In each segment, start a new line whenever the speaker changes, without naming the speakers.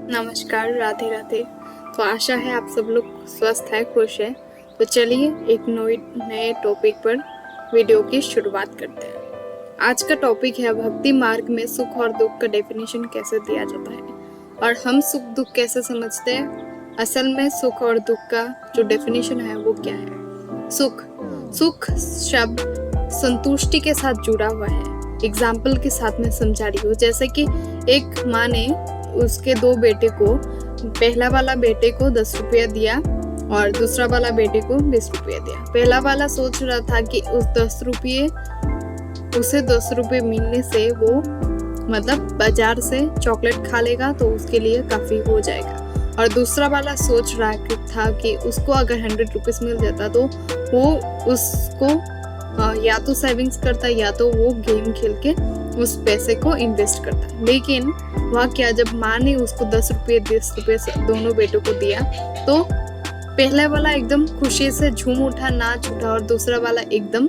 नमस्कार, राधे राधे। तो आशा है आप सब लोग स्वस्थ है, खुश है। तो चलिए एक नए टॉपिक पर वीडियो की शुरुआत करते हैं। आज का टॉपिक है भक्ति मार्ग में सुख और दुख का डेफिनेशन कैसे दिया जाता है और हम सुख दुख कैसे समझते हैं। असल में सुख और दुख का जो डेफिनेशन है वो क्या है। सुख शब्द संतुष्टि के साथ जुड़ा हुआ है। एग्जाम्पल के साथ मैं समझा रही हूँ, जैसे कि एक माँ ने उसके दो बेटे को, पहला वाला बेटे को 10 रुपया दिया और दूसरा वाला बेटे को 20 रुपया दिया। पहला वाला सोच रहा था कि उसे 10 रुपये मिलने से वो मतलब बाजार से चॉकलेट खा लेगा तो उसके लिए काफी हो जाएगा। और दूसरा वाला सोच रहा था कि उसको अगर 100 रुपीज मिल जाता तो वो उसको या तो सेविंग्स करता या तो वो गेम खेल के उस पैसे को इन्वेस्ट करता। लेकिन वह क्या, जब माँ ने उसको 10 रुपये दोनों बेटों को दिया तो पहला वाला एकदम खुशी से झूम उठा, नाच उठा और दूसरा वाला एकदम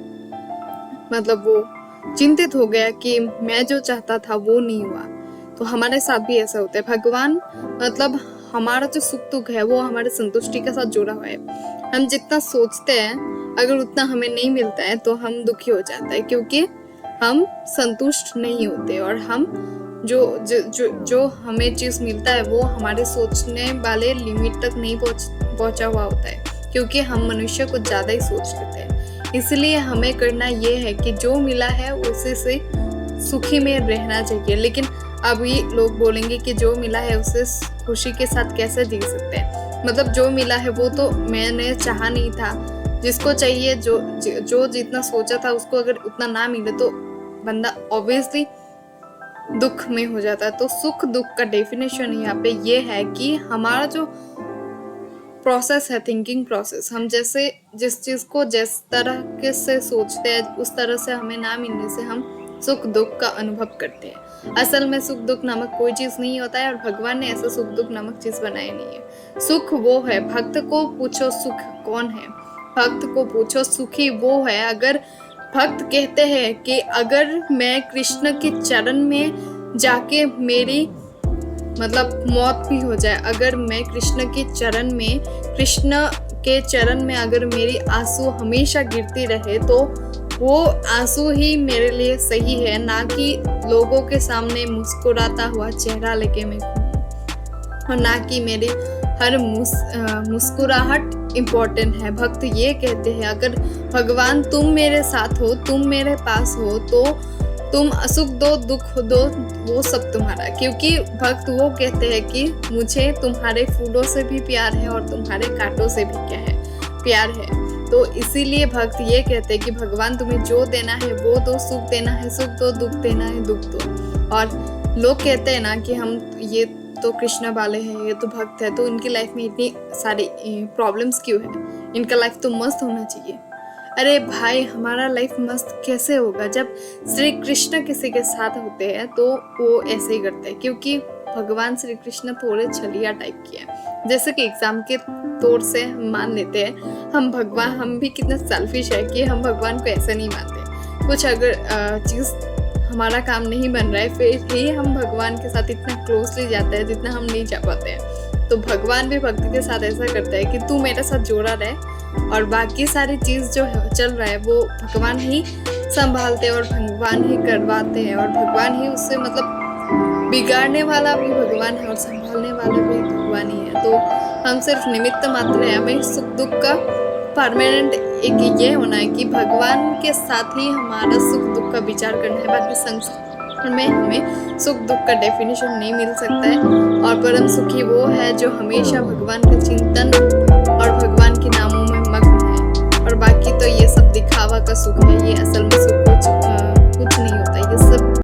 मतलब वो चिंतित हो गया कि मैं जो चाहता था वो नहीं हुआ। तो हमारे साथ भी ऐसा होता है। भगवान मतलब हमारा जो सुख दुख है वो हमारे संतुष्टि के साथ जुड़ा हुआ है। हम जितना सोचते हैं अगर उतना हमें नहीं मिलता है तो हम दुखी हो जाता है, क्योंकि हम संतुष्ट नहीं होते और हम जो हमें चीज मिलता है वो हमारे सोचने वाले लिमिट तक नहीं पहुंचा हुआ होता है, क्योंकि हम मनुष्य कुछ ज्यादा ही सोच लेते हैं। इसलिए हमें करना ये है कि जो मिला है उसी से सुखी में रहना चाहिए। लेकिन अभी लोग बोलेंगे कि जो मिला है उसे खुशी के साथ कैसे जी सकते हैं। मतलब जो मिला है वो तो मैंने चाहा नहीं था, जिसको चाहिए जो जितना सोचा था उसको अगर उतना ना मिले तो बंदा ऑब्वियसली दुख में हो जाता है। तो सुख दुख का डेफिनेशन यहाँ पे ये है कि हमारा जो प्रोसेस है, थिंकिंग प्रोसेस, हम जैसे जिस चीज को जिस तरह के से सोचते हैं उस तरह से हमें ना मिलने से हम सुख दुख का अनुभव करते हैं। असल में सुख दुख नामक कोई चीज नहीं होता है और भगवान ने ऐसा सुख दुख नामक चीज बनाया नहीं है। सुख वो है, भक्त को पूछो सुख कौन है, भक्त को पूछो सुखी वो है। अगर भक्त कहते हैं कि अगर मैं कृष्ण के चरण में जाके मेरी मतलब मौत भी हो जाए, अगर मैं कृष्ण के चरण में अगर मेरी आंसू हमेशा गिरती रहे तो वो आंसू ही मेरे लिए सही है, ना कि लोगों के सामने मुस्कुराता हुआ चेहरा लेके मैं घूमूं और ना कि मेरी हर मुस्कुराहट इम्पोर्टेंट है। भक्त ये कहते हैं अगर भगवान तुम मेरे साथ हो, तुम मेरे पास हो तो तुम सुख दो दुख दो वो सब तुम्हारा, क्योंकि भक्त वो कहते हैं कि मुझे तुम्हारे फूलों से भी प्यार है और तुम्हारे कांटों से भी क्या है, प्यार है। तो इसीलिए भक्त ये कहते हैं कि भगवान तुम्हें जो देना है वो दो, सुख देना है सुख दो, दुख देना है दुख दो। और लोग कहते हैं ना कि हम ये तो कृष्ण वाले हैं, ये तो भक्त है, तो इनकी लाइफ में इतनी सारी प्रॉब्लम्स क्यों है, इनका लाइफ तो मस्त होना चाहिए। अरे भाई, हमारा लाइफ मस्त कैसे होगा जब श्री कृष्ण किसी के साथ होते हैं तो वो ऐसे ही करते हैं, क्योंकि भगवान श्री कृष्ण थोड़े छलिया टाइप के हैं। जैसे कि एग्जाम के तौर से हम मान लेते हैं हम भी कितना सेल्फिश है कि हम भगवान को ऐसे नहीं मानते। कुछ अगर चीज हमारा काम नहीं बन रहा है फिर ही हम भगवान के साथ इतना क्लोजली जाते हैं जितना हम नहीं जा पाते हैं। तो भगवान भी भक्ति के साथ ऐसा करता है कि तू मेरे साथ जोड़ा रहे और बाकी सारी चीज जो चल रहा है वो भगवान ही संभालते हैं और भगवान ही करवाते हैं और भगवान ही उससे मतलब बिगाड़ने वाला भी भगवान है और संभालने वाला भी भगवान ही है। तो हम सिर्फ निमित्त मात्र है। हमें सुख दुख का परमानेंट एक ये होना है कि भगवान के साथ ही हमारा सुख दुख का विचार करना है। बाकी संसार में हमें सुख दुख का डेफिनेशन नहीं मिल सकता है। और परम सुखी वो है जो हमेशा भगवान का चिंतन और